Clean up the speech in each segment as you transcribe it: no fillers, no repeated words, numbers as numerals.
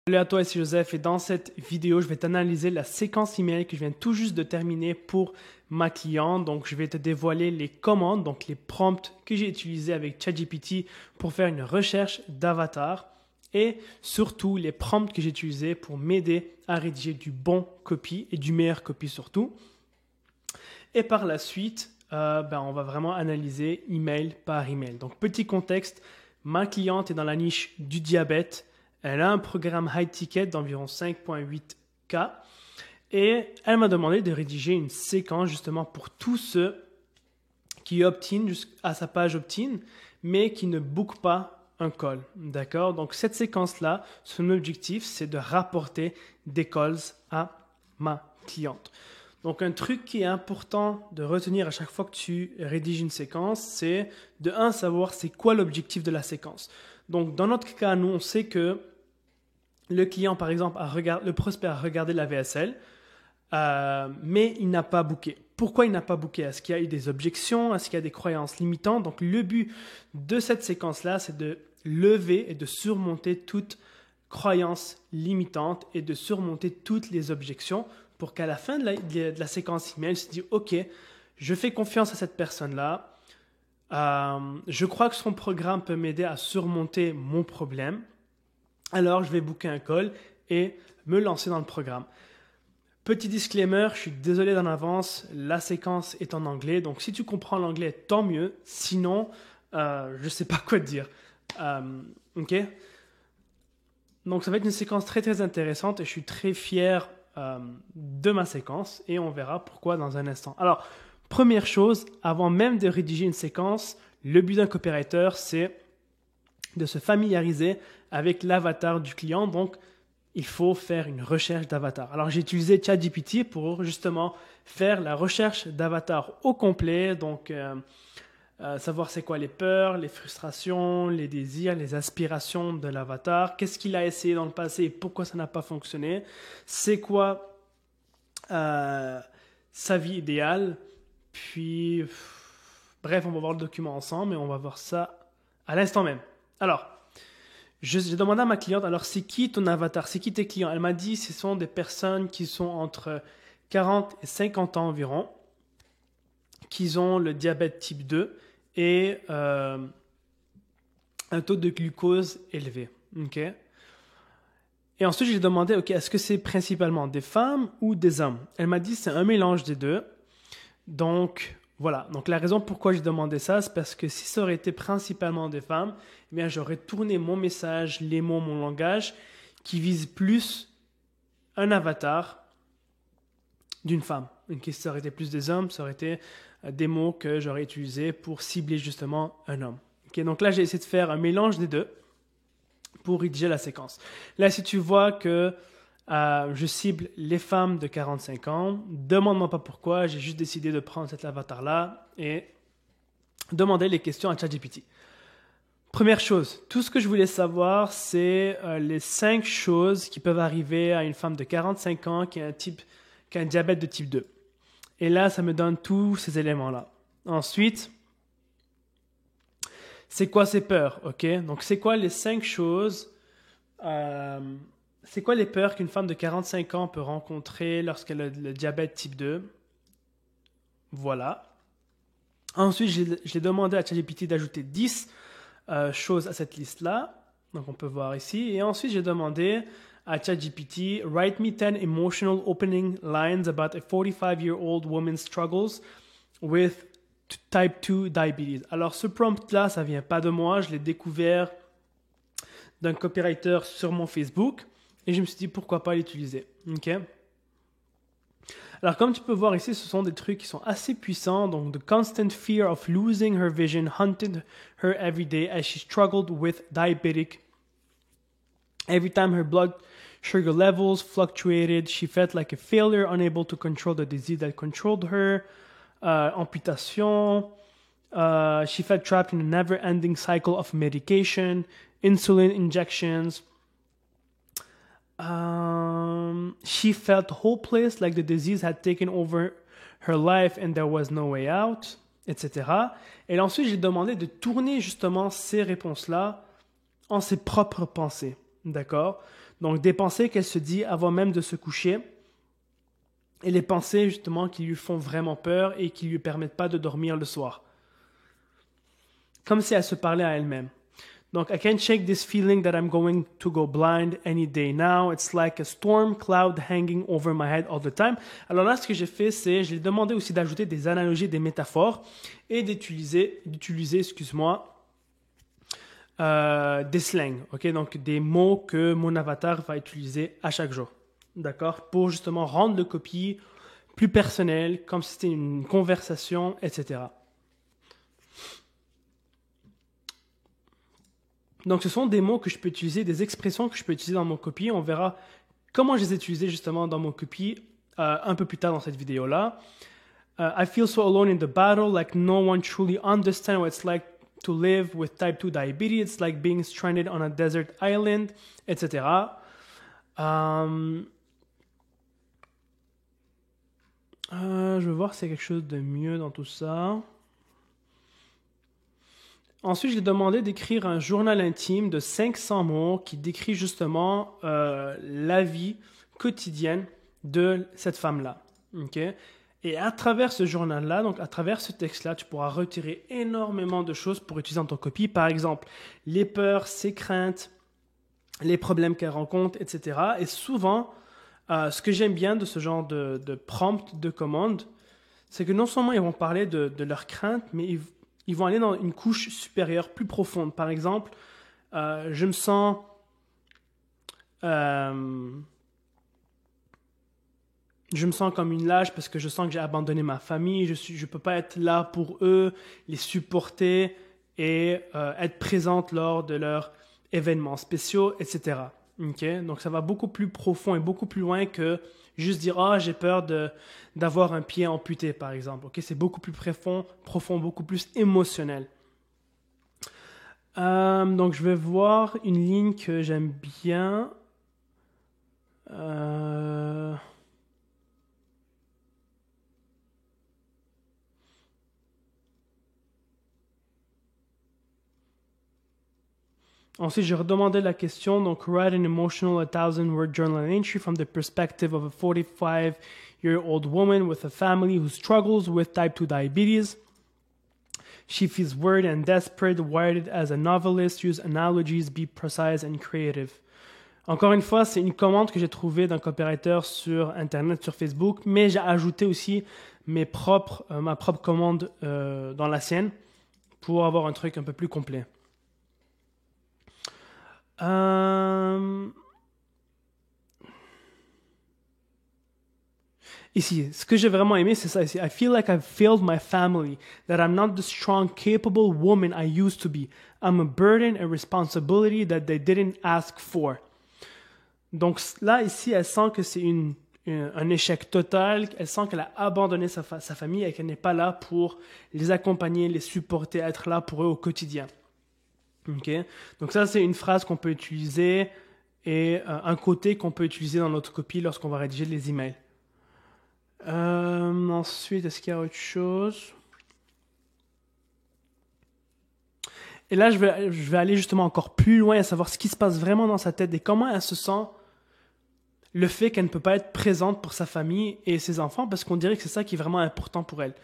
Salut à toi, ici Joseph et dans cette vidéo, je vais t'analyser la séquence email que je viens tout juste de terminer pour ma cliente. Donc, je vais te dévoiler les commandes, donc les prompts que j'ai utilisés avec ChatGPT pour faire une recherche d'avatar et surtout les prompts que j'ai utilisés pour m'aider à rédiger du bon copy et du meilleur copy surtout. Et par la suite, on va vraiment analyser email par email. Donc, petit contexte, ma cliente est dans la niche du diabète. Elle a un programme high ticket d'environ 5,8K et elle m'a demandé de rédiger une séquence justement pour tous ceux qui opt-in à sa page opt-in mais qui ne bookent pas un call. D'accord? Donc cette séquence-là, son objectif, c'est de rapporter des calls à ma cliente. Donc un truc qui est important de retenir à chaque fois que tu rédiges une séquence, c'est de savoir c'est quoi l'objectif de la séquence. Donc dans notre cas, nous, on sait que le client, par exemple, le prospect a regardé la VSL, mais il n'a pas booké. Pourquoi il n'a pas booké? Est-ce qu'il y a eu des objections? Est-ce qu'il y a des croyances limitantes? Donc, le but de cette séquence-là, c'est de lever et de surmonter toute croyance limitante et de surmonter toutes les objections pour qu'à la fin de la séquence email, se dise « Ok, je fais confiance à cette personne-là. Je crois que son programme peut m'aider à surmonter mon problème. Alors, je vais booker un call et me lancer dans le programme. » Petit disclaimer, je suis désolé d'en avance, la séquence est en anglais, donc si tu comprends l'anglais, tant mieux. Sinon, je ne sais pas quoi te dire. Ok? Donc, ça va être une séquence très très intéressante et je suis très fier de ma séquence et on verra pourquoi dans un instant. Alors, première chose, avant même de rédiger une séquence, le but d'un copywriter, c'est de se familiariser avec l'avatar du client. Donc, il faut faire une recherche d'avatar. Alors, j'ai utilisé ChatGPT pour justement faire la recherche d'avatar au complet. Donc, savoir c'est quoi les peurs, les frustrations, les désirs, les aspirations de l'avatar. Qu'est-ce qu'il a essayé dans le passé et pourquoi ça n'a pas fonctionné. C'est quoi sa vie idéale. Puis, bref, on va voir le document ensemble et on va voir ça à l'instant même. Alors, j'ai demandé à ma cliente, alors c'est qui ton avatar, c'est qui tes clients? Elle m'a dit ce sont des personnes qui sont entre 40 et 50 ans environ, qui ont le diabète type 2 et un taux de glucose élevé. Okay? Et ensuite, j'ai demandé, est-ce que c'est principalement des femmes ou des hommes? Elle m'a dit c'est un mélange des deux. Donc, voilà. Donc, la raison pourquoi j'ai demandé ça, c'est parce que si ça aurait été principalement des femmes, eh bien, j'aurais tourné mon message, les mots, mon langage, qui vise plus un avatar d'une femme. Si ça aurait été plus des hommes, ça aurait été des mots que j'aurais utilisés pour cibler justement un homme. Donc là, j'ai essayé de faire un mélange des deux pour rédiger la séquence. Là, si tu vois que je cible les femmes de 45 ans. Demande-moi pas pourquoi. J'ai juste décidé de prendre cet avatar-là et demander les questions à ChatGPT. Première chose, tout ce que je voulais savoir, c'est les 5 choses qui peuvent arriver à une femme de 45 ans qui a un diabète de type 2. Et là, ça me donne tous ces éléments-là. Ensuite, c'est quoi ses peurs? Donc, c'est quoi les 5 choses c'est quoi les peurs qu'une femme de 45 ans peut rencontrer lorsqu'elle a le diabète type 2? Voilà. Ensuite, j'ai demandé à ChatGPT d'ajouter 10 choses à cette liste-là. Donc, on peut voir ici. Et ensuite, j'ai demandé à ChatGPT « Write me 10 emotional opening lines about a 45-year-old woman's struggles with type 2 diabetes ». Alors, ce prompt-là, ça ne vient pas de moi. Je l'ai découvert d'un copywriter sur mon Facebook. Et je me suis dit, pourquoi pas l'utiliser. Alors, comme tu peux voir ici, ce sont des trucs qui sont assez puissants. Donc, the constant fear of losing her vision haunted her every day as she struggled with diabetic. Every time her blood sugar levels fluctuated, she felt like a failure, unable to control the disease that controlled her. Amputation. She felt trapped in a never-ending cycle of medication, insulin injections. She felt hopeless, like the disease had taken over her life and there was no way out, etc. Et là, ensuite, j'ai demandé de tourner justement ces réponses-là en ses propres pensées. D'accord? Donc, des pensées qu'elle se dit avant même de se coucher et les pensées justement qui lui font vraiment peur et qui lui permettent pas de dormir le soir. Comme si elle se parlait à elle-même. Donc, I can't shake this feeling that I'm going to go blind any day now. It's like a storm cloud hanging over my head all the time. Alors là, ce que j'ai fait, c'est, j'ai demandé aussi d'ajouter des analogies, des métaphores et d'utiliser, excuse-moi, des slangs. Ok, donc des mots que mon avatar va utiliser à chaque jour. D'accord? Pour justement rendre le copie plus personnel, comme si c'était une conversation, etc. Donc, ce sont des mots que je peux utiliser, des expressions que je peux utiliser dans mon copie. On verra comment je les ai utilisées justement dans mon copie un peu plus tard dans cette vidéo-là. I feel so alone in the battle, like no one truly understands what it's like to live with type 2 diabetes. It's like being stranded on a desert island, etc. Je vais voir s'il y a quelque chose de mieux dans tout ça. Ensuite, je lui ai demandé d'écrire un journal intime de 500 mots qui décrit justement la vie quotidienne de cette femme-là. Okay? Et à travers ce journal-là, donc à travers ce texte-là, tu pourras retirer énormément de choses pour utiliser dans ton copie. Par exemple, les peurs, ses craintes, les problèmes qu'elle rencontre, etc. Et souvent, ce que j'aime bien de ce genre de prompt, de commande, c'est que non seulement ils vont parler de leurs craintes, mais ils vont aller dans une couche supérieure, plus profonde. Par exemple, je me sens comme une lâche parce que je sens que j'ai abandonné ma famille. Je peux pas être là pour eux, les supporter et être présente lors de leurs événements spéciaux, etc. Okay? Donc ça va beaucoup plus profond et beaucoup plus loin que juste dire « Ah, j'ai peur d'avoir un pied amputé », par exemple. Okay? C'est beaucoup plus profond, beaucoup plus émotionnel. Donc je vais voir une ligne que j'aime bien. Ensuite, j'ai redemandé la question. Donc, write an emotional 1,000-word journal entry from the perspective of a 45-year-old woman with a family who struggles with type 2 diabetes. She feels worried and desperate, write it as a novelist, use analogies, be precise and creative. Encore une fois, c'est une commande que j'ai trouvée d'un copywriter sur Internet, sur Facebook, mais j'ai ajouté aussi ma propre commande dans la sienne pour avoir un truc un peu plus complet. Ici, ce que j'ai vraiment aimé, c'est ça ici. I feel like I've failed my family, that I'm not the strong, capable woman I used to be. I'm a burden, a responsibility that they didn't ask for. Donc là, ici, elle sent que c'est un échec total. Elle sent qu'elle a abandonné sa famille et qu'elle n'est pas là pour les accompagner, les supporter, être là pour eux au quotidien. Okay? Donc ça, c'est une phrase qu'on peut utiliser et un côté qu'on peut utiliser dans notre copie lorsqu'on va rédiger les emails. Ensuite, est-ce qu'il y a autre chose? Et là, je vais aller justement encore plus loin à savoir ce qui se passe vraiment dans sa tête et comment elle se sent le fait qu'elle ne peut pas être présente pour sa famille et ses enfants parce qu'on dirait que c'est ça qui est vraiment important pour elle.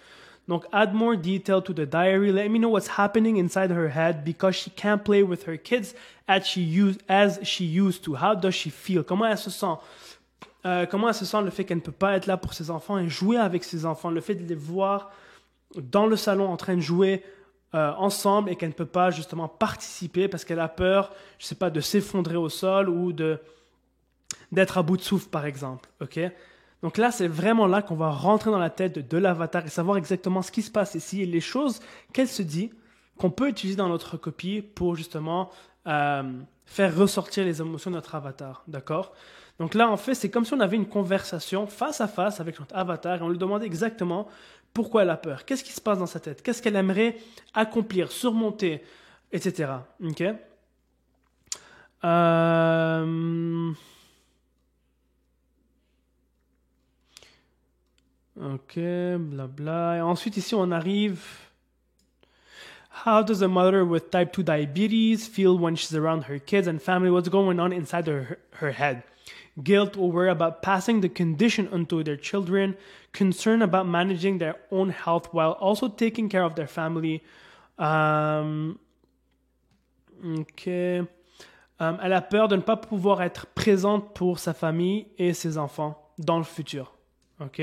Donc, add more detail to the diary. Let me know what's happening inside her head because she can't play with her kids as she used to. How does she feel? Comment elle se sent? Comment elle se sent le fait qu'elle ne peut pas être là pour ses enfants et jouer avec ses enfants, le fait de les voir dans le salon en train de jouer ensemble et qu'elle ne peut pas justement participer parce qu'elle a peur, je sais pas, de s'effondrer au sol ou d'être à bout de souffle par exemple. Okay? Donc là, c'est vraiment là qu'on va rentrer dans la tête de l'avatar et savoir exactement ce qui se passe ici et les choses qu'elle se dit qu'on peut utiliser dans notre copie pour justement faire ressortir les émotions de notre avatar. D'accord? Donc là, en fait, c'est comme si on avait une conversation face à face avec notre avatar et on lui demandait exactement pourquoi elle a peur, qu'est-ce qui se passe dans sa tête, qu'est-ce qu'elle aimerait accomplir, surmonter, etc. Ok? Ok, blabla. Et ensuite, ici, on arrive How does a mother with type 2 diabetes feel when she's around her kids and family? What's going on inside her head? Guilt or worry about passing the condition onto their children, concern about managing their own health while also taking care of their family. Elle a peur de ne pas pouvoir être présente pour sa famille et ses enfants dans le futur. OK?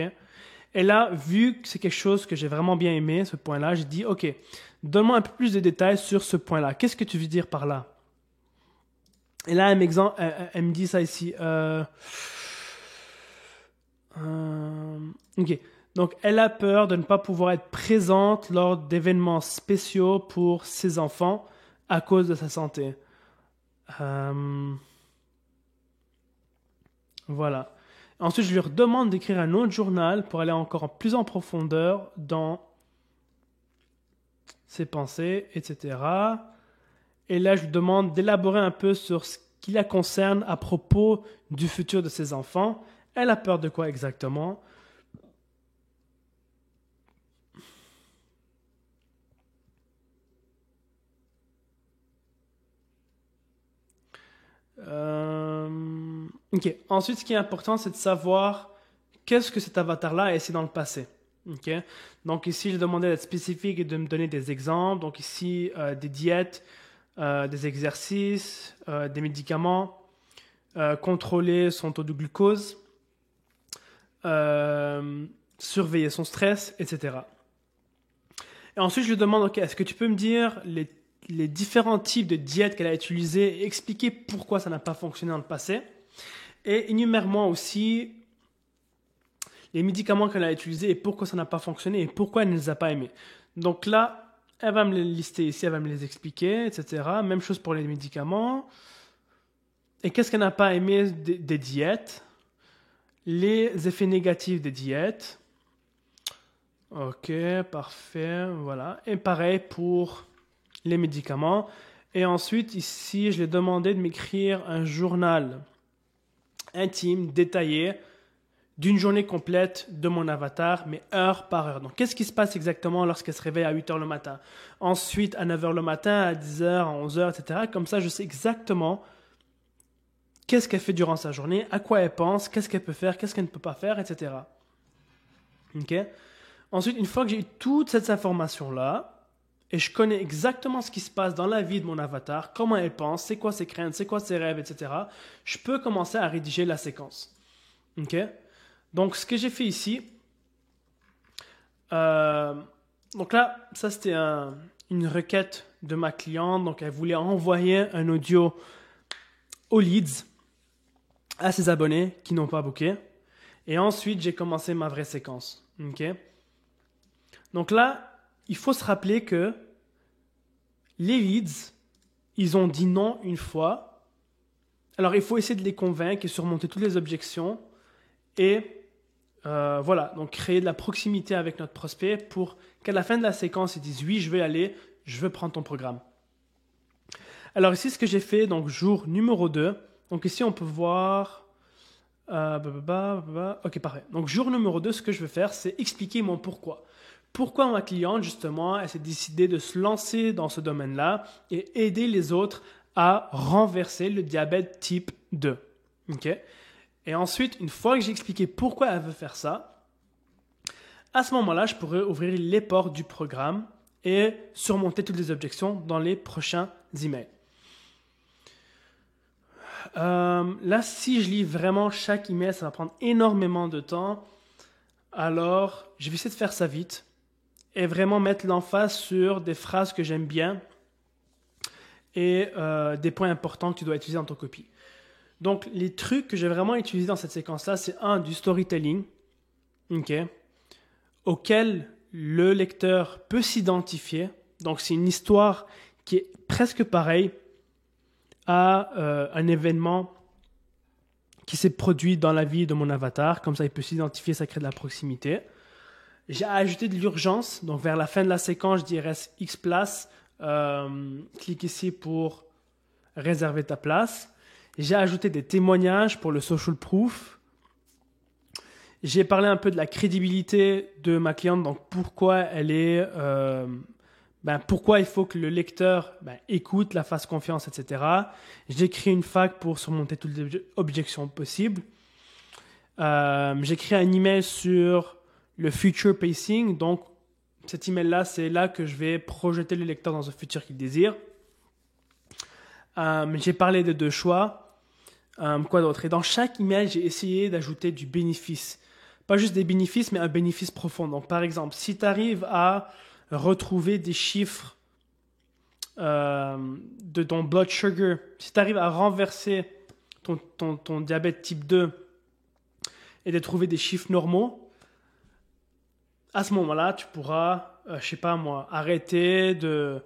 Et là, vu que c'est quelque chose que j'ai vraiment bien aimé, ce point-là, j'ai dit, OK, donne-moi un peu plus de détails sur ce point-là. Qu'est-ce que tu veux dire par là? Et là, elle me dit ça ici. OK. Donc, elle a peur de ne pas pouvoir être présente lors d'événements spéciaux pour ses enfants à cause de sa santé. Voilà. Ensuite, je lui redemande d'écrire un autre journal pour aller encore plus en profondeur dans ses pensées, etc. Et là, je lui demande d'élaborer un peu sur ce qui la concerne à propos du futur de ses enfants. Elle a peur de quoi exactement? Ok. Ensuite, ce qui est important, c'est de savoir qu'est-ce que cet avatar-là a essayé dans le passé. Ok. Donc ici, je demandais d'être spécifique et de me donner des exemples. Donc ici, des diètes, des exercices, des médicaments, contrôler son taux de glucose, surveiller son stress, etc. Et ensuite, je lui demande, ok, est-ce que tu peux me dire les différents types de diètes qu'elle a utilisées et expliquer pourquoi ça n'a pas fonctionné dans le passé. Et énumère-moi aussi les médicaments qu'elle a utilisés et pourquoi ça n'a pas fonctionné et pourquoi elle ne les a pas aimés. Donc là, elle va me les lister ici, elle va me les expliquer, etc. Même chose pour les médicaments. Et qu'est-ce qu'elle n'a pas aimé des diètes? Les effets négatifs des diètes. Ok, parfait, voilà. Et pareil pour les médicaments. Et ensuite, ici, je lui ai demandé de m'écrire un journal intime, détaillé, d'une journée complète de mon avatar, mais heure par heure. Donc, qu'est-ce qui se passe exactement lorsqu'elle se réveille à 8 heures le matin? Ensuite, à 9 heures le matin, à 10 heures, à 11 heures, etc. Comme ça, je sais exactement qu'est-ce qu'elle fait durant sa journée, à quoi elle pense, qu'est-ce qu'elle peut faire, qu'est-ce qu'elle ne peut pas faire, etc. Ok? Ensuite, une fois que j'ai eu toute cette information-là, et je connais exactement ce qui se passe dans la vie de mon avatar, comment elle pense, c'est quoi ses craintes, c'est quoi ses rêves, etc., je peux commencer à rédiger la séquence. Ok? Donc, ce que j'ai fait ici, donc là, ça c'était une requête de ma cliente, donc elle voulait envoyer un audio aux leads, à ses abonnés qui n'ont pas booké, et ensuite j'ai commencé ma vraie séquence. Ok? Donc là, il faut se rappeler que les leads, ils ont dit non une fois. Alors, il faut essayer de les convaincre et surmonter toutes les objections. Et voilà, donc créer de la proximité avec notre prospect pour qu'à la fin de la séquence, ils disent oui, je vais aller, je veux prendre ton programme. Alors ici, ce que j'ai fait, donc jour numéro 2. Donc ici, on peut voir... Ok, parfait. Donc jour numéro 2, ce que je veux faire, c'est expliquer mon pourquoi. Pourquoi ma cliente, justement, elle s'est décidée de se lancer dans ce domaine-là et aider les autres à renverser le diabète type 2. Okay? Et ensuite, une fois que j'ai expliqué pourquoi elle veut faire ça, à ce moment-là, je pourrais ouvrir les portes du programme et surmonter toutes les objections dans les prochains emails. Là, si je lis vraiment chaque email, ça va prendre énormément de temps. Alors, je vais essayer de faire ça vite et vraiment mettre l'emphase sur des phrases que j'aime bien et des points importants que tu dois utiliser dans ton copie. Donc, les trucs que j'ai vraiment utilisés dans cette séquence-là, c'est du storytelling, auquel le lecteur peut s'identifier. Donc, c'est une histoire qui est presque pareille à un événement qui s'est produit dans la vie de mon avatar. Comme ça, il peut s'identifier, ça crée de la proximité. J'ai ajouté de l'urgence. Donc, vers la fin de la séquence, je dis reste X place. Clique ici pour réserver ta place. J'ai ajouté des témoignages pour le social proof. J'ai parlé un peu de la crédibilité de ma cliente, donc pourquoi elle est pourquoi il faut que le lecteur écoute, la fasse confiance, etc. J'ai créé une FAQ pour surmonter toutes les objections possibles. J'ai créé un email sur le future pacing. Donc, cet email-là, c'est là que je vais projeter le lecteur dans un futur qu'il désire. J'ai parlé de 2 choix. Quoi d'autre? Et dans chaque email, j'ai essayé d'ajouter du bénéfice. Pas juste des bénéfices, mais un bénéfice profond. Donc, par exemple, si tu arrives à retrouver des chiffres de ton blood sugar, si tu arrives à renverser ton diabète type 2 et de trouver des chiffres normaux, à ce moment-là, tu pourras, arrêter de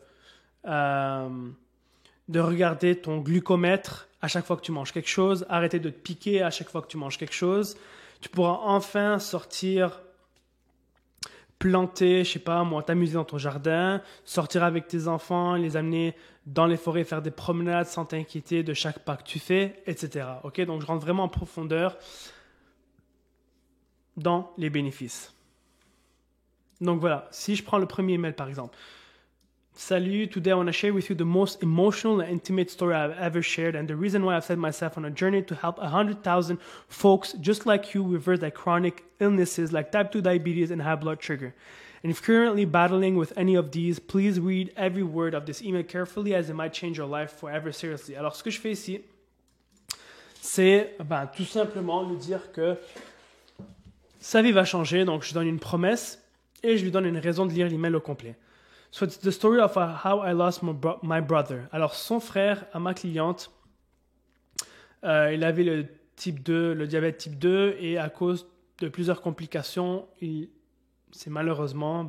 regarder ton glucomètre à chaque fois que tu manges quelque chose, arrêter de te piquer à chaque fois que tu manges quelque chose. Tu pourras enfin sortir, planter, t'amuser dans ton jardin, sortir avec tes enfants, les amener dans les forêts, faire des promenades sans t'inquiéter de chaque pas que tu fais, etc. Ok, donc je rentre vraiment en profondeur dans les bénéfices. Donc voilà, si je prends le premier email par exemple. Salut, today I want to share with you the most emotional and intimate story I've ever shared and the reason why I've set myself on a journey to help 100,000 folks just like you reverse their chronic illnesses like type 2 diabetes and high blood sugar. And if you're currently battling with any of these, please read every word of this email carefully as it might change your life forever seriously. Alors ce que je fais ici, c'est tout simplement lui dire que sa vie va changer, donc je donne une promesse et je lui donne une raison de lire l'email au complet. So it's the story of how I lost my brother. Alors son frère, à ma cliente, il avait le diabète type 2 et à cause de plusieurs complications, il s'est malheureusement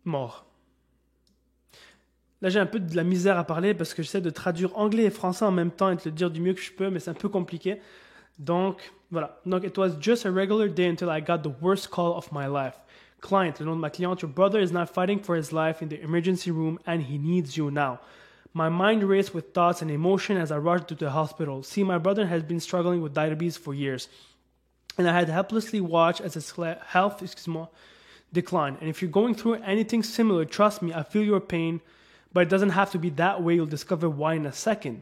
mort. Là j'ai un peu de la misère à parler parce que j'essaie de traduire anglais et français en même temps et de le dire du mieux que je peux, mais c'est un peu compliqué. Donc voilà. Donc it was just a regular day until I got the worst call of my life. Client, le nom de ma cliente, your brother is now fighting for his life in the emergency room and he needs you now. My mind raced with thoughts and emotion as I rushed to the hospital. See, my brother has been struggling with diabetes for years. And I had helplessly watched as his health decline. And if you're going through anything similar, trust me, I feel your pain, but it doesn't have to be that way. You'll discover why in a second.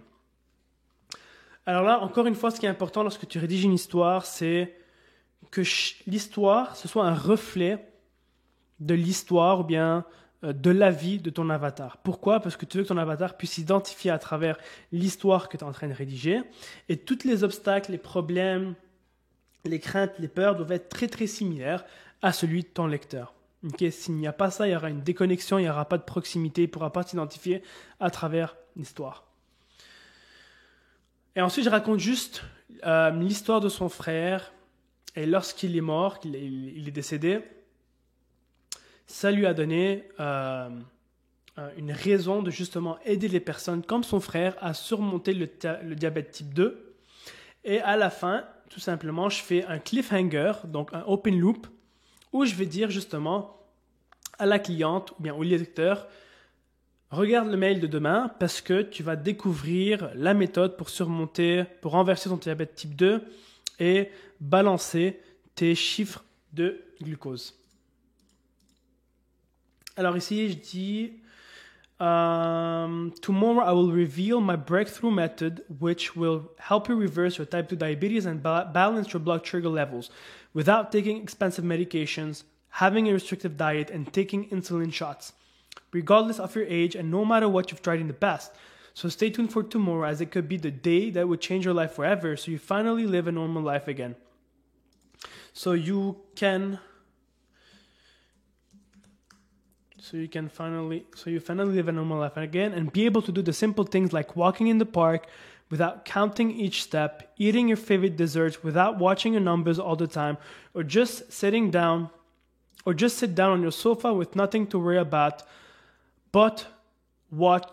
Alors là, encore une fois, ce qui est important lorsque tu rédiges une histoire, c'est que l'histoire, ce soit un reflet de l'histoire ou bien de la vie de ton avatar. Pourquoi? Parce que tu veux que ton avatar puisse s'identifier à travers l'histoire que tu es en train de rédiger et tous les obstacles, les problèmes, les craintes, les peurs doivent être très très similaires à celui de ton lecteur. Okay? S'il n'y a pas ça, il y aura une déconnexion, il n'y aura pas de proximité, il ne pourra pas s'identifier à travers l'histoire. Et ensuite, je raconte juste l'histoire de son frère et lorsqu'il est mort, il est décédé, ça lui a donné une raison de justement aider les personnes comme son frère à surmonter le diabète type 2. Et à la fin, tout simplement, je fais un cliffhanger, donc un open loop, où je vais dire justement à la cliente ou bien au lecteur, regarde le mail de demain parce que tu vas découvrir la méthode pour renverser ton diabète type 2 et balancer tes chiffres de glucose. Alors ici, je dis tomorrow I will reveal my breakthrough method which will help you reverse your type 2 diabetes and balance your blood sugar levels without taking expensive medications, having a restrictive diet, and taking insulin shots, regardless of your age and no matter what you've tried in the past. So stay tuned for tomorrow as it could be the day that would change your life forever so you finally live a normal life again. So you finally live a normal life again and be able to do the simple things like walking in the park without counting each step, eating your favorite desserts without watching your numbers all the time, or just sit down on your sofa with nothing to worry about but what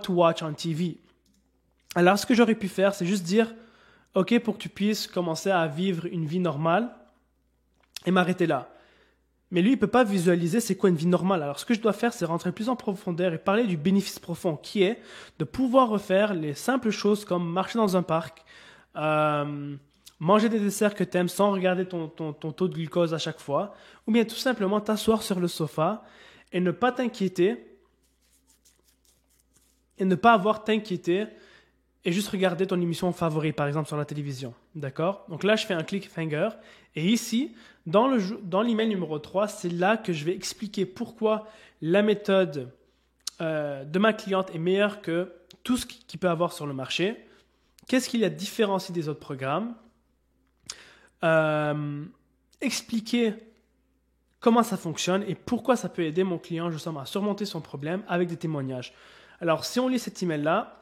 to watch on TV. Alors ce que j'aurais pu faire, c'est juste dire OK pour que tu puisses commencer à vivre une vie normale et m'arrêter là. Mais lui, il ne peut pas visualiser c'est quoi une vie normale. Alors, ce que je dois faire, c'est rentrer plus en profondeur et parler du bénéfice profond qui est de pouvoir refaire les simples choses comme marcher dans un parc, manger des desserts que tu aimes sans regarder ton taux de glucose à chaque fois, ou bien tout simplement t'asseoir sur le sofa et ne pas t'inquiéter et ne pas avoir t'inquiéter et juste regarder ton émission favorite, par exemple sur la télévision. D'accord? Donc là, je fais un cliffhanger. Et ici, dans l'email numéro 3, c'est là que je vais expliquer pourquoi la méthode de ma cliente est meilleure que tout ce qu'il peut avoir sur le marché. Qu'est-ce qu'il y a de différencié des autres programmes? Expliquer comment ça fonctionne et pourquoi ça peut aider mon client justement à surmonter son problème avec des témoignages. Alors, si on lit cet email-là,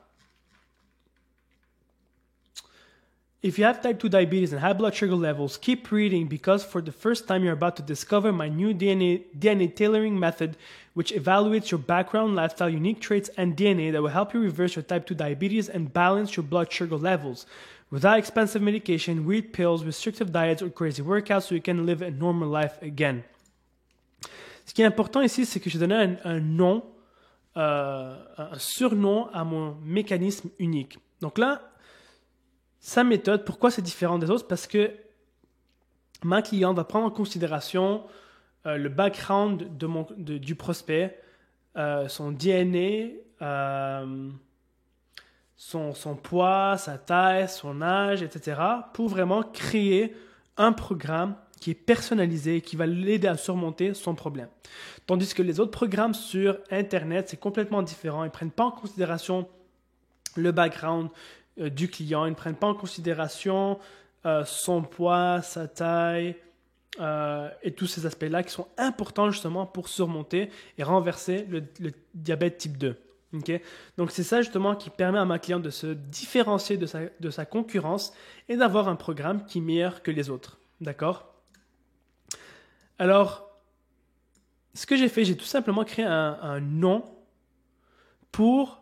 if you have type 2 diabetes and high blood sugar levels, keep reading because for the first time you're about to discover my new DNA tailoring method which evaluates your background, lifestyle, unique traits, and DNA that will help you reverse your type 2 diabetes and balance your blood sugar levels without expensive medication, weird pills, restrictive diets, or crazy workouts so you can live a normal life again. Ce qui est important ici, c'est que je donne un nom, un surnom à mon mécanisme unique. Donc là, sa méthode, pourquoi c'est différent des autres? Parce que ma cliente va prendre en considération le background du prospect, son DNA, son poids, sa taille, son âge, etc. pour vraiment créer un programme qui est personnalisé et qui va l'aider à surmonter son problème. Tandis que les autres programmes sur Internet, c'est complètement différent. Ils ne prennent pas en considération le background du client. Ils ne prennent pas en considération son poids, sa taille et tous ces aspects-là qui sont importants justement pour surmonter et renverser le diabète type 2. Okay? Donc c'est ça justement qui permet à ma cliente de se différencier de sa concurrence et d'avoir un programme qui est meilleur que les autres. D'accord? Alors, ce que j'ai fait, j'ai tout simplement créé un nom pour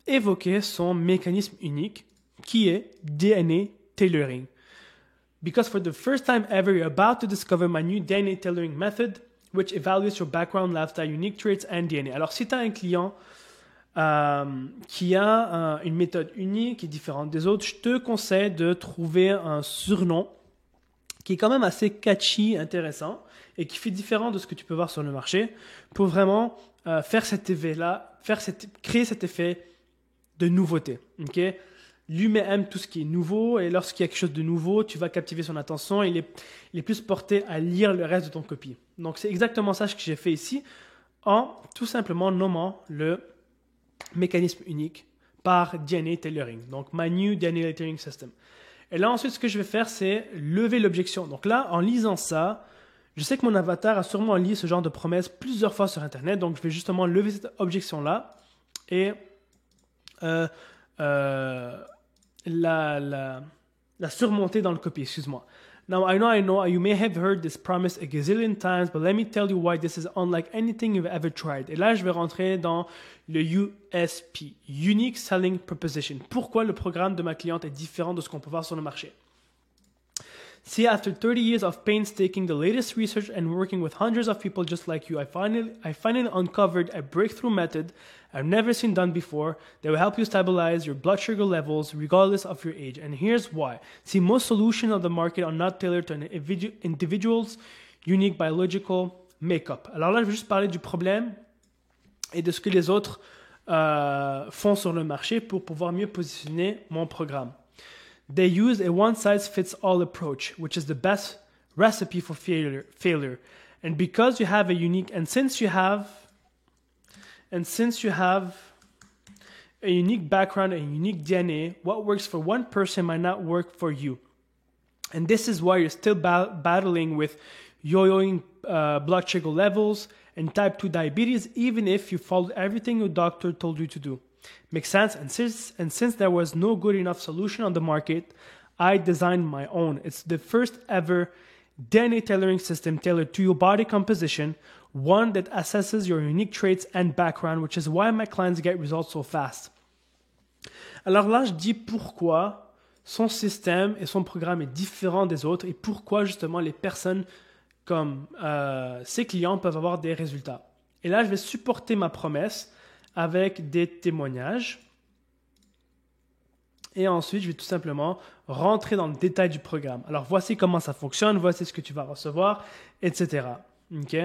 évoquer son mécanisme unique qui est DNA tailoring. Because for the first time ever, you're about to discover my new DNA tailoring method, which evaluates your background, lifestyle, unique traits, and DNA. Alors, si tu as un client qui a une méthode unique et différente des autres, je te conseille de trouver un surnom qui est quand même assez catchy, intéressant, et qui fait différent de ce que tu peux voir sur le marché, pour vraiment faire cet effet-là, créer cet effet de nouveauté. Okay? L'humain aime tout ce qui est nouveau, et lorsqu'il y a quelque chose de nouveau, tu vas captiver son attention, et il est plus porté à lire le reste de ton copie. Donc c'est exactement ça que j'ai fait ici, en tout simplement nommant le mécanisme unique par DNA tailoring. Donc my new DNA tailoring system. Et là ensuite, ce que je vais faire, c'est lever l'objection. Donc là, en lisant ça, je sais que mon avatar a sûrement lu ce genre de promesses plusieurs fois sur Internet, donc je vais justement lever cette objection-là et la surmonter dans le copie, excuse-moi. Now, I know, you may have heard this promise a gazillion times, but let me tell you why this is unlike anything you've ever tried. Et là, je vais rentrer dans le USP, Unique Selling Proposition. Pourquoi le programme de ma cliente est différent de ce qu'on peut voir sur le marché? See, after 30 years of painstaking, the latest research, and working with hundreds of people just like you, I finally uncovered a breakthrough method I've never seen done before that will help you stabilize your blood sugar levels regardless of your age. And here's why. See, most solutions on the market are not tailored to an individual's unique biological makeup. Alors là, je vais juste parler du problème et de ce que les autres font sur le marché pour pouvoir mieux positionner mon programme. They use a one-size-fits-all approach, which is the best recipe for failure. And because you have a unique, and since you have a unique background and unique DNA, what works for one person might not work for you. And this is why you're still battling with yo-yoing blood sugar levels and type 2 diabetes, even if you followed everything your doctor told you to do. Makes sense? And since there was no good enough solution on the market, I designed my own. It's the first ever DNA tailoring system tailored to your body composition, one that assesses your unique traits and background, which is why my clients get results so fast. Alors là, je dis pourquoi son système et son programme est différent des autres et pourquoi justement les personnes comme ses clients peuvent avoir des résultats. Et là, je vais supporter ma promesse avec des témoignages. Et ensuite, je vais tout simplement rentrer dans le détail du programme. Alors, voici comment ça fonctionne, voici ce que tu vas recevoir, etc. OK?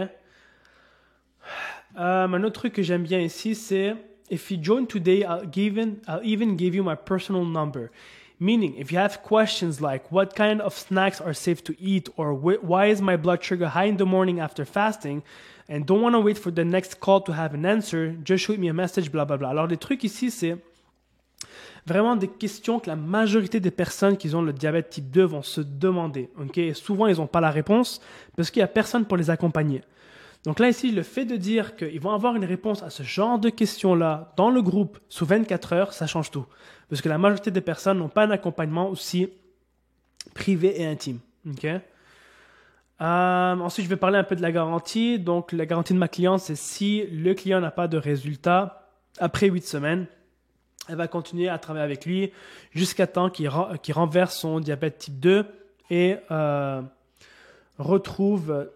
Un autre truc que j'aime bien ici, c'est if you join today, I'll even give you my personal number. Meaning, if you have questions like what kind of snacks are safe to eat or why is my blood sugar high in the morning after fasting and don't want to wait for the next call to have an answer, just shoot me a message, bla bla bla. Alors, les trucs ici, c'est vraiment des questions que la majorité des personnes qui ont le diabète type 2 vont se demander. Okay? Et souvent, ils n'ont pas la réponse parce qu'il n'y a personne pour les accompagner. Donc là, ici, le fait de dire qu'ils vont avoir une réponse à ce genre de questions-là dans le groupe sous 24 heures, ça change tout. Parce que la majorité des personnes n'ont pas un accompagnement aussi privé et intime. Okay? Ensuite, je vais parler un peu de la garantie. Donc, la garantie de ma cliente, c'est si le client n'a pas de résultat après 8 semaines, elle va continuer à travailler avec lui jusqu'à temps qu'il renverse son diabète type 2 et retrouve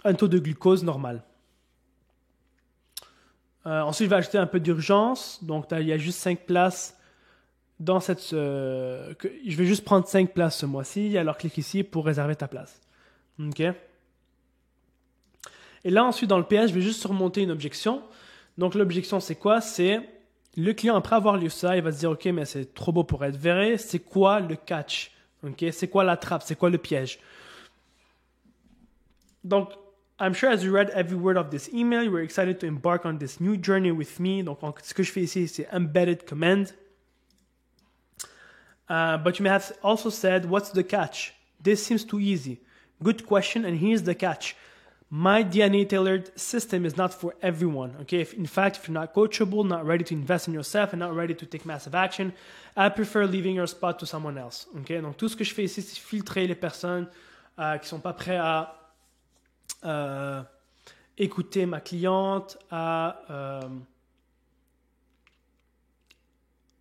un taux de glucose normal. Ensuite, je vais ajouter un peu d'urgence. Donc, il y a juste 5 places dans cette... je vais juste prendre 5 places ce mois-ci. Alors, clique ici pour réserver ta place. OK? Et là, ensuite, dans le PS, je vais juste surmonter une objection. Donc, l'objection, c'est quoi? C'est le client, après avoir lu ça, il va se dire « Ok, mais c'est trop beau pour être vrai. C'est quoi le catch? Okay? C'est quoi la trappe? C'est quoi le piège? » Donc, I'm sure as you read every word of this email, you were excited to embark on this new journey with me. Donc, ce que je fais ici, c'est embedded command. But you may have also said, what's the catch? This seems too easy. Good question, and here's the catch. My DNA-tailored system is not for everyone. Okay, in fact, if you're not coachable, not ready to invest in yourself, and not ready to take massive action, I prefer leaving your spot to someone else. Okay, donc tout ce que je fais ici, c'est filtrer les personnes qui ne sont pas prêtes à écouter ma cliente, à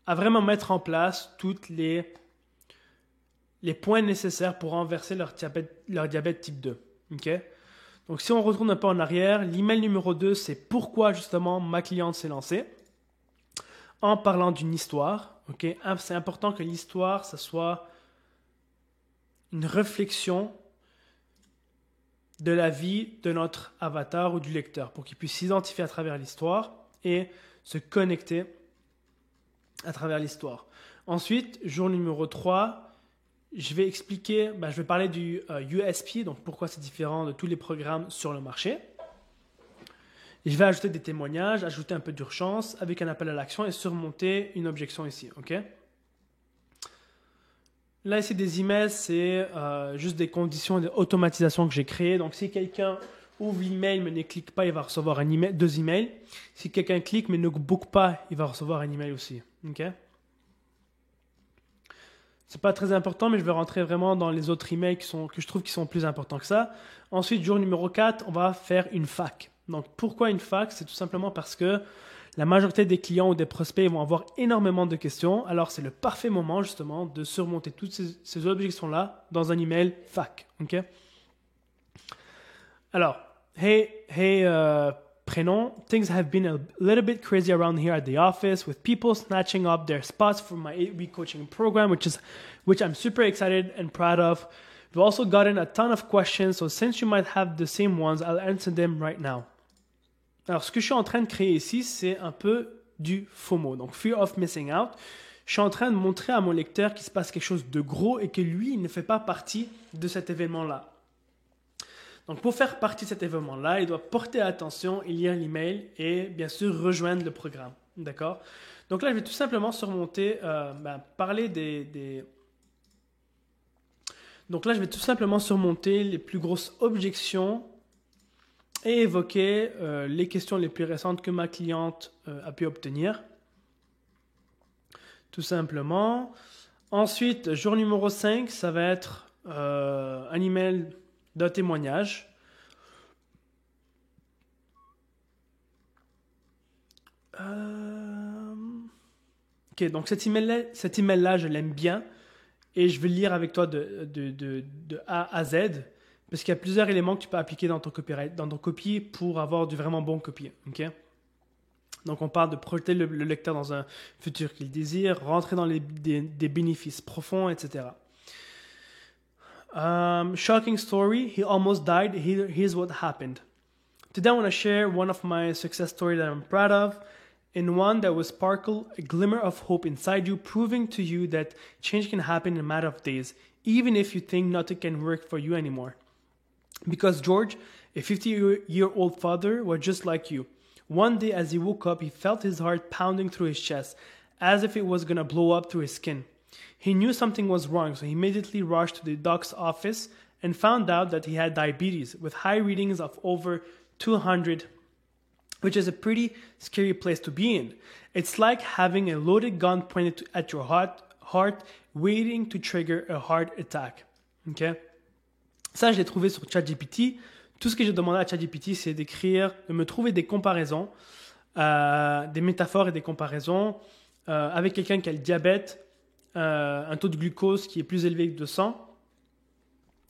vraiment mettre en place toutes les points nécessaires pour renverser leur diabète type 2. Okay? Donc, si on retourne un peu en arrière, l'email numéro 2, c'est pourquoi justement ma cliente s'est lancée en parlant d'une histoire. Okay? C'est important que l'histoire, ça soit une réflexion de la vie de notre avatar ou du lecteur pour qu'il puisse s'identifier à travers l'histoire et se connecter à travers l'histoire. Ensuite, jour numéro 3, je vais expliquer, je vais parler du USP, donc pourquoi c'est différent de tous les programmes sur le marché. Et je vais ajouter des témoignages, ajouter un peu d'urgence avec un appel à l'action et surmonter une objection ici. Okay? Là, ici, des emails, c'est juste des conditions d'automatisation que j'ai créées. Donc, si quelqu'un ouvre l'email mais ne clique pas, il va recevoir un email, 2 emails. Si quelqu'un clique mais ne book pas, il va recevoir un email aussi. Okay? C'est pas très important, mais je vais rentrer vraiment dans les autres emails que je trouve qui sont plus importants que ça. Ensuite, jour numéro 4, on va faire une FAQ. Donc, pourquoi une FAQ? C'est tout simplement parce que la majorité des clients ou des prospects vont avoir énormément de questions. Alors, c'est le parfait moment, justement, de surmonter toutes ces objections-là dans un email FAQ. Okay? Alors, hey, prénom, things have been a little bit crazy around here at the office with people snatching up their spots for my 8-week coaching program, which I'm super excited and proud of. We've also gotten a ton of questions, so since you might have the same ones, I'll answer them right now. Alors, ce que je suis en train de créer ici, c'est un peu du FOMO, donc Fear of Missing Out. Je suis en train de montrer à mon lecteur qu'il se passe quelque chose de gros et que lui, il ne fait pas partie de cet événement-là. Donc, pour faire partie de cet événement-là, il doit porter attention et lire l'email et bien sûr rejoindre le programme. D'accord? Donc là, je vais tout simplement surmonter, parler Donc là, je vais tout simplement surmonter les plus grosses objections et évoquer les questions les plus récentes que ma cliente a pu obtenir. Tout simplement. Ensuite, jour numéro 5, ça va être un email d'un témoignage. Ok, donc cet email-là, je l'aime bien et je vais le lire avec toi de A à Z parce qu'il y a plusieurs éléments que tu peux appliquer dans ton copyright, dans ton copy pour avoir du vraiment bon copy. Okay? Donc, on parle de projeter le lecteur dans un futur qu'il désire, rentrer dans des bénéfices profonds, etc. Shocking story, he almost died. Here's what happened. Today I want to share one of my success stories that I'm proud of, and one that will sparkle a glimmer of hope inside you, proving to you that change can happen in a matter of days, even if you think nothing can work for you anymore. Because George, a 50-year-old father, was just like you. One day as he woke up, he felt his heart pounding through his chest, as if it was going to blow up through his skin. He knew something was wrong, so he immediately rushed to the doc's office and found out that he had diabetes with high readings of over 200, which is a pretty scary place to be in. It's like having a loaded gun pointed at your heart, waiting to trigger a heart attack. Okay? Ça, je l'ai trouvé sur ChatGPT. Tout ce que j'ai demandé à ChatGPT, c'est de me trouver des comparaisons, des métaphores et des comparaisons avec quelqu'un qui a le diabète, un taux de glucose qui est plus élevé que 200.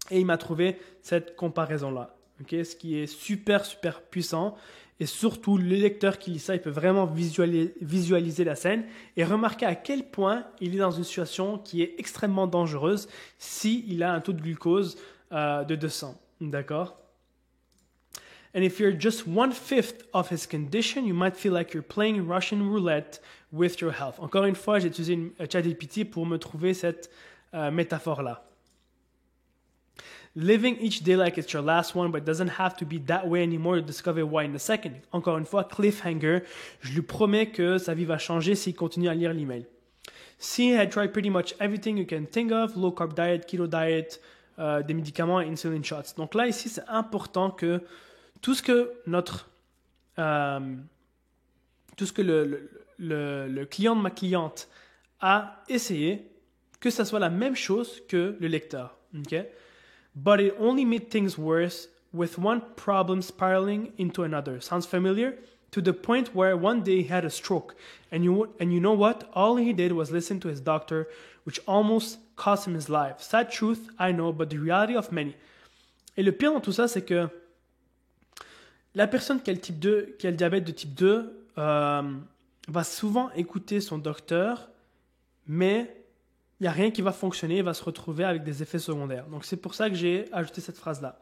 Et il m'a trouvé cette comparaison-là. Okay? Ce qui est super, super puissant. Et surtout, le lecteur qui lit ça, il peut vraiment visualiser la scène et remarquer à quel point il est dans une situation qui est extrêmement dangereuse s'il a un taux de glucose de 200. D'accord? And if you're just 1/5 of his condition, you might feel like you're playing Russian roulette with your health. Encore une fois, j'ai utilisé ChatGPT pour me trouver cette métaphore-là. Living each day like it's your last one, but it doesn't have to be that way anymore to discover why in a second. Encore une fois, cliffhanger. Je lui promets que sa vie va changer s'il continue à lire l'email. See, I had tried pretty much everything you can think of, low carb diet, keto diet, des médicaments et insulin shots. Donc là, ici, c'est important que tout ce que le client de ma cliente a essayé, que ça soit la même chose que le lecteur. Okay? But it only made things worse with one problem spiraling into another. Sounds familiar? To the point where one day he had a stroke. And you know what? All he did was listen to his doctor, which almost cost him his life. Sad truth, I know, but the reality of many. Et le pire dans tout ça, c'est que la personne qui a le diabète de type 2 va souvent écouter son docteur, mais il n'y a rien qui va fonctionner, il va se retrouver avec des effets secondaires. Donc c'est pour ça que j'ai ajouté cette phrase-là.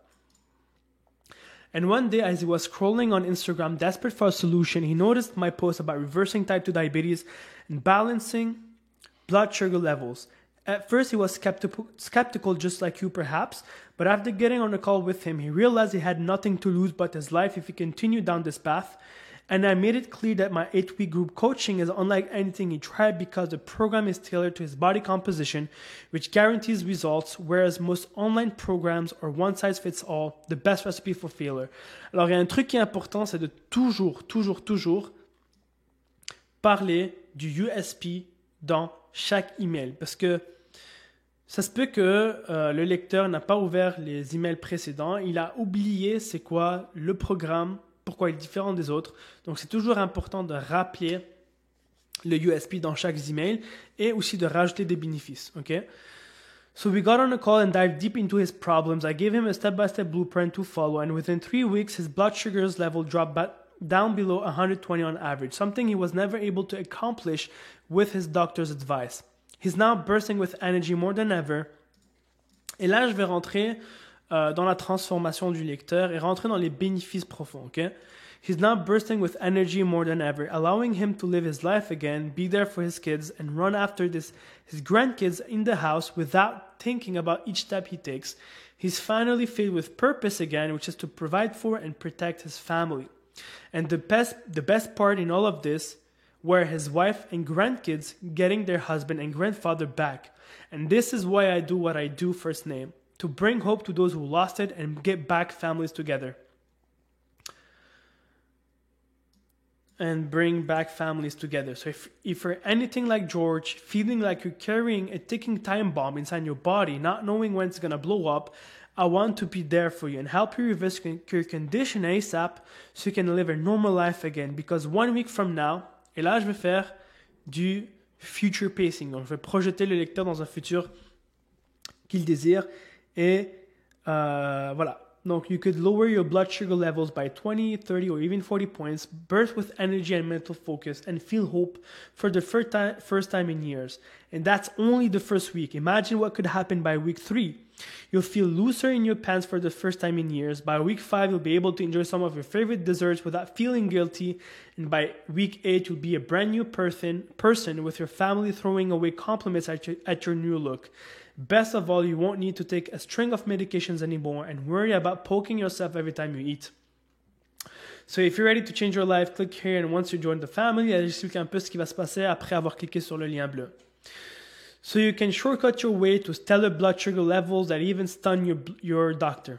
And one day, as he was scrolling on Instagram, desperate for a solution, he noticed my post about reversing type 2 diabetes and balancing blood sugar levels. At first, he was skeptical just like you perhaps, but after getting on a call with him, he realized he had nothing to lose but his life if he continued down this path. And I made it clear that my 8-week group coaching is unlike anything he tried because the program is tailored to his body composition, which guarantees results, whereas most online programs are one size fits all, the best recipe for failure. Alors, il y a un truc qui est important, c'est de toujours parler du USP dans chaque email, parce que ça se peut que le lecteur n'a pas ouvert les emails précédents, il a oublié c'est quoi le programme, pourquoi il est différent des autres. Donc c'est toujours important de rappeler le USP dans chaque email et aussi de rajouter des bénéfices. Okay? So we got on a call and dived deep into his problems. I gave him a step-by-step blueprint to follow, and within 3 weeks his blood sugars level dropped down below 120 on average, something he was never able to accomplish with his doctor's advice. He's now bursting with energy more than ever. Et là, je vais rentrer dans la transformation du lecteur et rentrer dans les bénéfices profonds. Okay? He's now bursting with energy more than ever, allowing him to live his life again, be there for his kids, and run after his grandkids in the house without thinking about each step he takes. He's finally filled with purpose again, which is to provide for and protect his family. And the best part in all of this were his wife and grandkids getting their husband and grandfather back. And this is why I do what I do, First Name, to bring hope to those who lost it and get back families together. And bring back families together. So if you're anything like George, feeling like you're carrying a ticking time bomb inside your body, not knowing when it's going to blow up, I want to be there for you and help you reverse your condition ASAP so you can live a normal life again. Because 1 week from now, et là je vais faire du future pacing. Donc je vais projeter le lecteur dans un futur qu'il désire. Et voilà. Donc, you could lower your blood sugar levels by 20, 30, or even 40 points, burst with energy and mental focus, and feel hope for the first time in years. And that's only the first week. Imagine what could happen by week 3. You'll feel looser in your pants for the first time in years. By week 5, you'll be able to enjoy some of your favorite desserts without feeling guilty. And by week 8, you'll be a brand new person with your family throwing away compliments at your new look. Best of all, you won't need to take a string of medications anymore and worry about poking yourself every time you eat. So if you're ready to change your life, click here, and once you join the family, allez expliquer un peu ce qui va se passer après avoir cliqué sur le lien bleu. So you can shortcut your way to stellar blood sugar levels that even stun your doctor.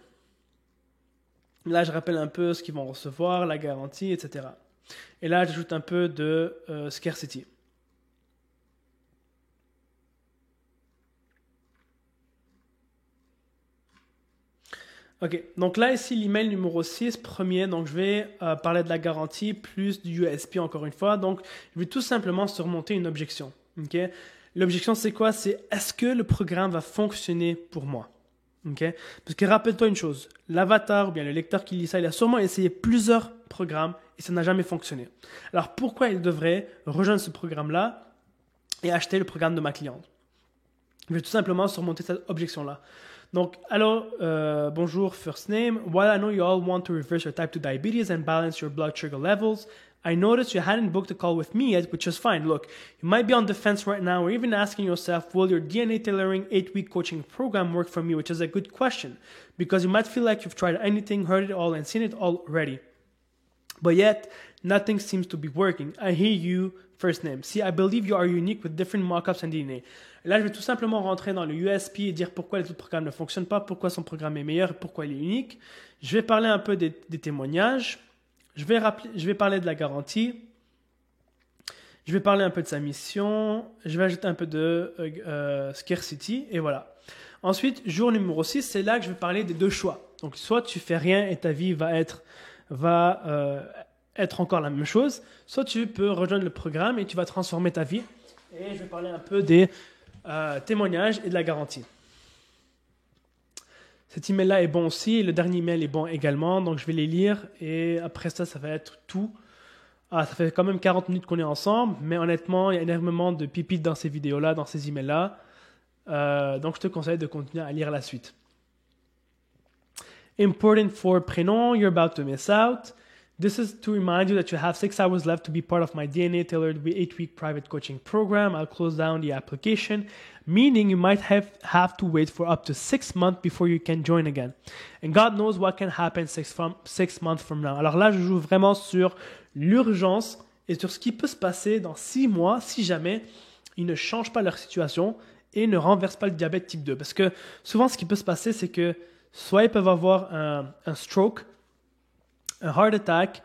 Là, je rappelle un peu ce qu'ils vont recevoir, la garantie, etc. Et là, j'ajoute un peu de scarcity. Ok, donc là ici l'email numéro 6, premier, donc je vais parler de la garantie plus du USP encore une fois. Donc je vais tout simplement surmonter une objection. Okay? L'objection c'est quoi? C'est est-ce que le programme va fonctionner pour moi? Okay? Parce que rappelle-toi une chose, l'avatar ou bien le lecteur qui lit ça, il a sûrement essayé plusieurs programmes et ça n'a jamais fonctionné. Alors pourquoi il devrait rejoindre ce programme-là et acheter le programme de ma cliente? Je vais tout simplement surmonter cette objection-là. Donc, alors, bonjour, first name. While I know you all want to reverse your type 2 diabetes and balance your blood sugar levels, I noticed you hadn't booked a call with me yet, which is fine. Look, you might be on the fence right now or even asking yourself, will your DNA tailoring 8-week coaching program work for me? Which is a good question because you might feel like you've tried anything, heard it all, and seen it all already. But yet, nothing seems to be working. I hear you, first name. See, I believe you are unique with different mockups and DNA. Et là, je vais tout simplement rentrer dans le USP et dire pourquoi les autres programmes ne fonctionnent pas, pourquoi son programme est meilleur et pourquoi il est unique. Je vais parler un peu des témoignages. Je vais parler de la garantie. Je vais parler un peu de sa mission. Je vais ajouter un peu de scarcity. Et voilà. Ensuite, jour numéro 6, c'est là que je vais parler des deux choix. Donc, soit tu fais rien et ta vie va être encore la même chose, soit tu peux rejoindre le programme et tu vas transformer ta vie. Et je vais parler un peu des témoignages et de la garantie. Cet email-là est bon aussi, et le dernier email est bon également, donc je vais les lire et après ça va être tout. Ça fait quand même 40 minutes qu'on est ensemble, mais honnêtement, il y a énormément de pépites dans ces vidéos-là, dans ces emails-là, donc je te conseille de continuer à lire la suite. Important for prénom, you're about to miss out. This is to remind you that you have 6 hours left to be part of my DNA tailored 8-week private coaching program. I'll close down the application, meaning you might have to wait for up to 6 months before you can join again. And God knows what can happen 6 months from now. Alors là, je joue vraiment sur l'urgence et sur ce qui peut se passer dans 6 mois si jamais ils ne changent pas leur situation et ne renversent pas le diabète type 2. Parce que souvent, ce qui peut se passer, c'est que soit ils peuvent avoir un stroke, un heart attack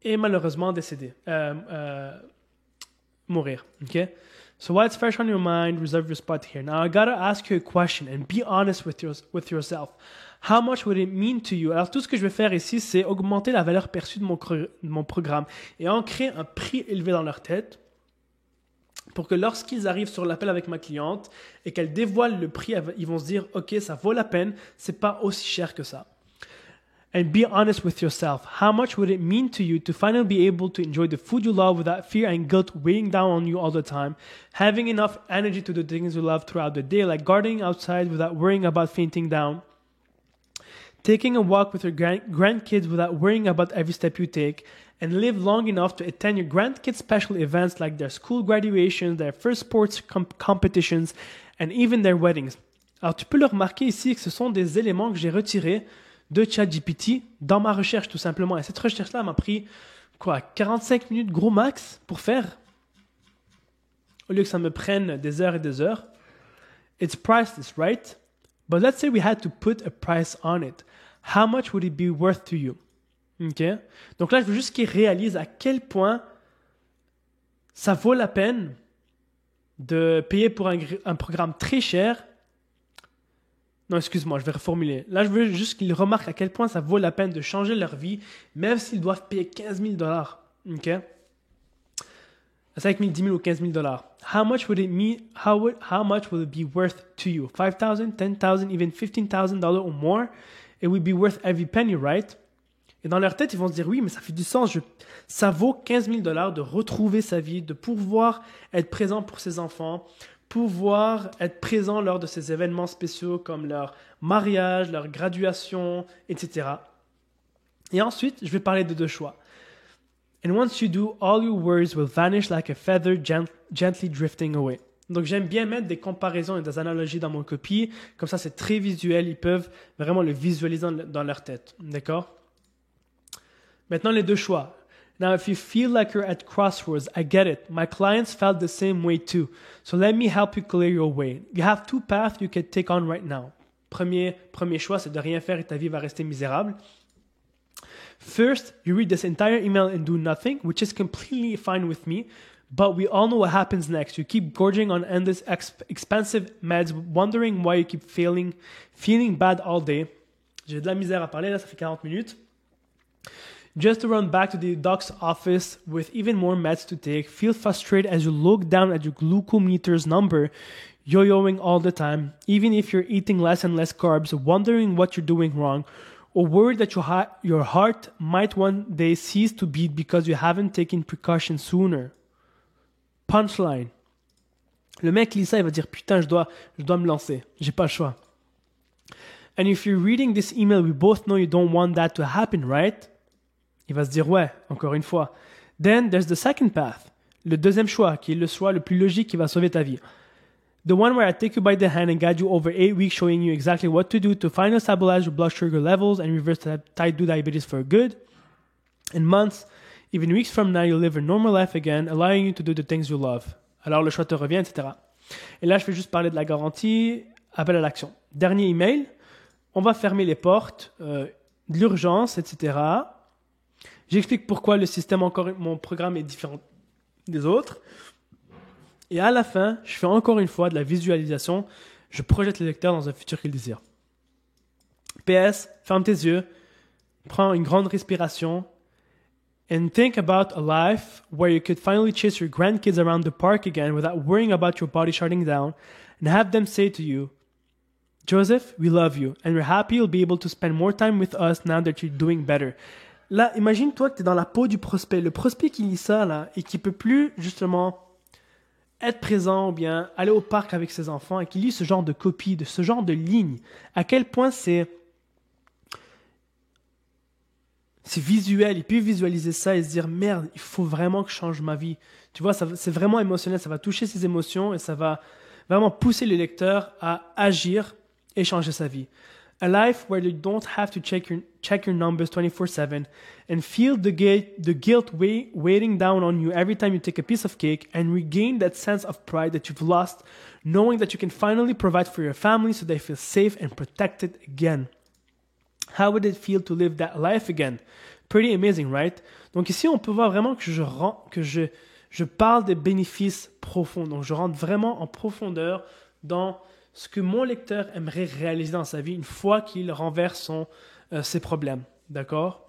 et malheureusement décéder, mourir. Okay? So while it's fresh on your mind, reserve your spot here. Now I gotta ask you a question and be honest with yourself. How much would it mean to you? Alors tout ce que je vais faire ici, c'est augmenter la valeur perçue de mon programme et ancrer un prix élevé dans leur tête pour que lorsqu'ils arrivent sur l'appel avec ma cliente et qu'elle dévoile le prix, ils vont se dire « Ok, ça vaut la peine, c'est pas aussi cher que ça. » And be honest with yourself. How much would it mean to you to finally be able to enjoy the food you love without fear and guilt weighing down on you all the time? Having enough energy to do things you love throughout the day, like gardening outside without worrying about fainting down. Taking a walk with your grandkids without worrying about every step you take. And live long enough to attend your grandkids' special events like their school graduations, their first sports competitions, and even their weddings. Alors tu peux le remarquer ici que ce sont des éléments que j'ai retirés de ChatGPT dans ma recherche tout simplement. Et cette recherche-là m'a pris 45 minutes gros max pour faire, au lieu que ça me prenne des heures et des heures. It's priceless, right? But let's say we had to put a price on it. How much would it be worth to you? Okay? Donc là, je veux juste qu'ils réalisent à quel point ça vaut la peine de payer pour un programme très cher. Non, excuse-moi, je vais reformuler. Là, je veux juste qu'ils remarquent à quel point ça vaut la peine de changer leur vie, même s'ils doivent payer 15 000 $. OK? 5 000, 10 000 ou 15 000 $. How much would it mean? How much will it be worth to you? 5,000, 10,000, even $15,000 or more? It would be worth every penny, right? Et dans leur tête, ils vont se dire, oui, mais ça fait du sens. Ça vaut 15 000 $ de retrouver sa vie, de pouvoir être présent pour ses enfants, pouvoir être présent lors de ces événements spéciaux comme leur mariage, leur graduation, etc. Et ensuite, je vais parler de 2 choix. And once you do, all your worries will vanish like a feather gently drifting away. Donc, j'aime bien mettre des comparaisons et des analogies dans mon copie. Comme ça, c'est très visuel. Ils peuvent vraiment le visualiser dans leur tête. D'accord? Maintenant, les 2 choix. Now, if you feel like you're at crossroads, I get it. My clients felt the same way too. So let me help you clear your way. You have 2 paths you can take on right now. Premier choix, c'est de rien faire et ta vie va rester misérable. First, you read this entire email and do nothing, which is completely fine with me. But we all know what happens next. You keep gorging on endless expensive meds, wondering why you keep feeling bad all day. J'ai de la misère à parler, là, ça fait 40 minutes. Just to run back to the doc's office with even more meds to take, feel frustrated as you look down at your glucometer's number, yo-yoing all the time, even if you're eating less and less carbs, wondering what you're doing wrong, or worried that your heart might one day cease to beat because you haven't taken precautions sooner. Punchline. Le mec lit ça, il va dire, putain, je dois me lancer. J'ai pas le choix. And if you're reading this email, we both know you don't want that to happen, right? Il va se dire, ouais, encore une fois. Then there's the second path. Le deuxième choix, qui est le choix le plus logique qui va sauver ta vie. The one where I take you by the hand and guide you over 8 weeks showing you exactly what to do to finally stabilize your blood sugar levels and reverse type 2 diabetes for good. In months, even weeks from now, you'll live a normal life again, allowing you to do the things you love. Alors le choix te revient, etc. Et là, je vais juste parler de la garantie, appel à l'action. Dernier email, on va fermer les portes, de l'urgence, etc. J'explique pourquoi le système, mon programme est différent des autres. Et à la fin, je fais encore une fois de la visualisation. Je projette le lecteur dans un futur qu'il désire. PS, ferme tes yeux, prends une grande respiration and think about a life where you could finally chase your grandkids around the park again without worrying about your body shutting down and have them say to you, Joseph, we love you and we're happy you'll be able to spend more time with us now that you're doing better. Là, imagine-toi que tu es dans la peau du prospect. Le prospect qui lit ça là et qui peut plus justement être présent ou bien aller au parc avec ses enfants et qui lit ce genre de copie, de ce genre de ligne. À quel point c'est visuel. Il peut visualiser ça et se dire merde, il faut vraiment que je change ma vie. Tu vois, c'est vraiment émotionnel. Ça va toucher ses émotions et ça va vraiment pousser le lecteur à agir et changer sa vie. A life where you don't have to check your numbers 24/7 and feel the guilt weighing down on you every time you take a piece of cake and regain that sense of pride that you've lost, knowing that you can finally provide for your family so they feel safe and protected again. How would it feel to live that life again? Pretty amazing, right? Donc ici, on peut voir vraiment que je parle des bénéfices profonds. Donc je rentre vraiment en profondeur dans ce que mon lecteur aimerait réaliser dans sa vie une fois qu'il renverse ses problèmes. D'accord?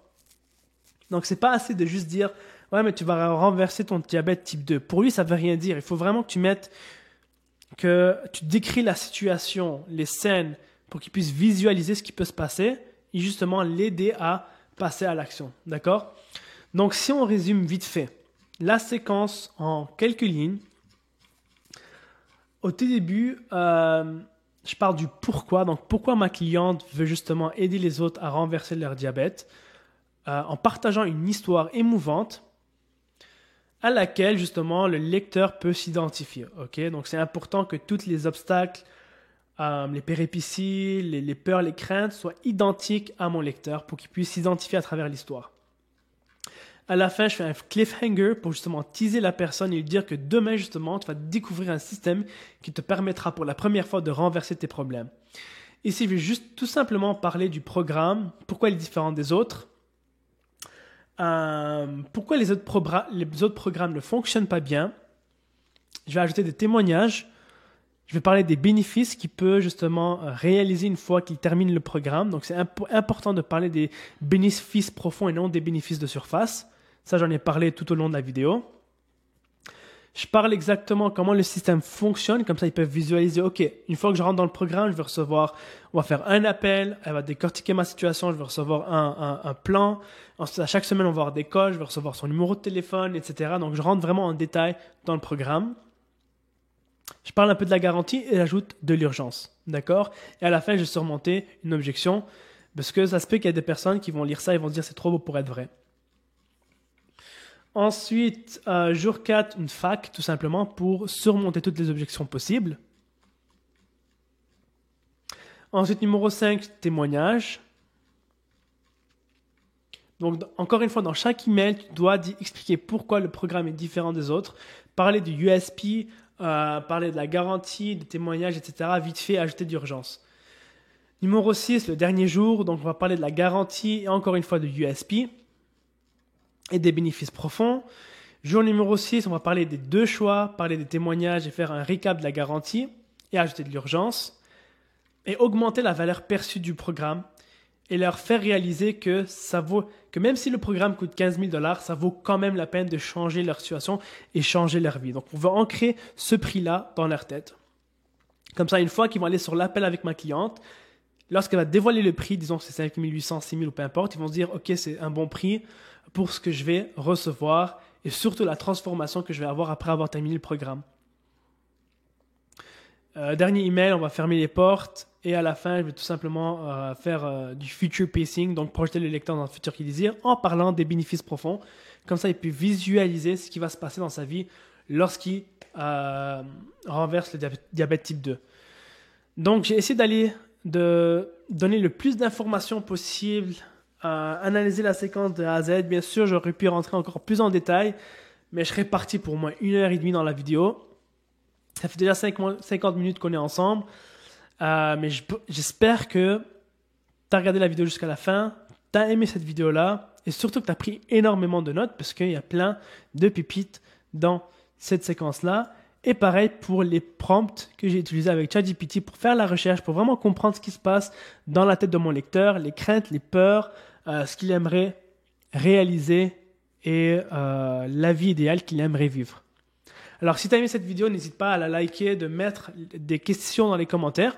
Donc, c'est pas assez de juste dire « Ouais, mais tu vas renverser ton diabète type 2 ». Pour lui, ça ne veut rien dire. Il faut vraiment que tu décris la situation, les scènes, pour qu'il puisse visualiser ce qui peut se passer et justement l'aider à passer à l'action. D'accord? Donc, si on résume vite fait la séquence en quelques lignes, au tout début, je parle du pourquoi. Donc, pourquoi ma cliente veut justement aider les autres à renverser leur diabète en partageant une histoire émouvante à laquelle, justement, le lecteur peut s'identifier. Okay? Donc, c'est important que tous les obstacles, les péripéties, les peurs, les craintes soient identiques à mon lecteur pour qu'il puisse s'identifier à travers l'histoire. À la fin, je fais un cliffhanger pour justement teaser la personne et lui dire que demain, justement, tu vas découvrir un système qui te permettra pour la première fois de renverser tes problèmes. Ici, je vais juste tout simplement parler du programme, pourquoi il est différent des autres, pourquoi les autres programmes ne fonctionnent pas bien. Je vais ajouter des témoignages. Je vais parler des bénéfices qu'il peut justement réaliser une fois qu'il termine le programme. Donc, c'est important de parler des bénéfices profonds et non des bénéfices de surface. Ça, j'en ai parlé tout au long de la vidéo. Je parle exactement comment le système fonctionne, comme ça ils peuvent visualiser, ok, une fois que je rentre dans le programme, je vais recevoir, on va faire un appel, elle va décortiquer ma situation, je vais recevoir un plan, ensuite à chaque semaine on va avoir des calls, je vais recevoir son numéro de téléphone, etc. Donc je rentre vraiment en détail dans le programme. Je parle un peu de la garantie et j'ajoute de l'urgence, d'accord? Et à la fin, je vais surmonter une objection, parce que ça se peut qu'il y ait des personnes qui vont lire ça et vont se dire c'est trop beau pour être vrai. Ensuite, jour 4, une FAQ, tout simplement, pour surmonter toutes les objections possibles. Ensuite, numéro 5, témoignage. Donc, encore une fois, dans chaque email, tu dois expliquer pourquoi le programme est différent des autres, parler du USP, parler de la garantie, des témoignages, etc. Vite fait, ajouter d'urgence. Numéro 6, le dernier jour, donc on va parler de la garantie et encore une fois de USP et des bénéfices profonds. Jour numéro 6, on va parler des 2 choix, parler des témoignages et faire un recap de la garantie et ajouter de l'urgence. Et augmenter la valeur perçue du programme et leur faire réaliser que même si le programme coûte 15 000 $, ça vaut quand même la peine de changer leur situation et changer leur vie. Donc, on va ancrer ce prix-là dans leur tête. Comme ça, une fois qu'ils vont aller sur l'appel avec ma cliente, lorsqu'elle va dévoiler le prix, disons que c'est 5 800, 6 000 ou peu importe, ils vont se dire, OK, c'est un bon prix pour ce que je vais recevoir et surtout la transformation que je vais avoir après avoir terminé le programme. Dernier email, on va fermer les portes et à la fin, je vais tout simplement faire du future pacing, donc projeter le lecteur dans le futur qu'il désire en parlant des bénéfices profonds. Comme ça, il peut visualiser ce qui va se passer dans sa vie lorsqu'il renverse le diabète type 2. Donc, j'ai essayé de donner le plus d'informations possible, analyser la séquence de A à Z. Bien sûr, j'aurais pu rentrer encore plus en détail, mais je serais parti pour au moins 1h30 dans la vidéo. Ça fait déjà 50 minutes qu'on est ensemble, mais j'espère que tu as regardé la vidéo jusqu'à la fin, tu as aimé cette vidéo-là, et surtout que tu as pris énormément de notes, parce qu'il y a plein de pépites dans cette séquence-là. Et pareil pour les prompts que j'ai utilisés avec ChatGPT pour faire la recherche, pour vraiment comprendre ce qui se passe dans la tête de mon lecteur, les craintes, les peurs, ce qu'il aimerait réaliser et la vie idéale qu'il aimerait vivre. Alors, si tu as aimé cette vidéo, n'hésite pas à la liker, de mettre des questions dans les commentaires.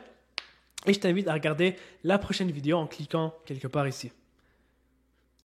Et je t'invite à regarder la prochaine vidéo en cliquant quelque part ici.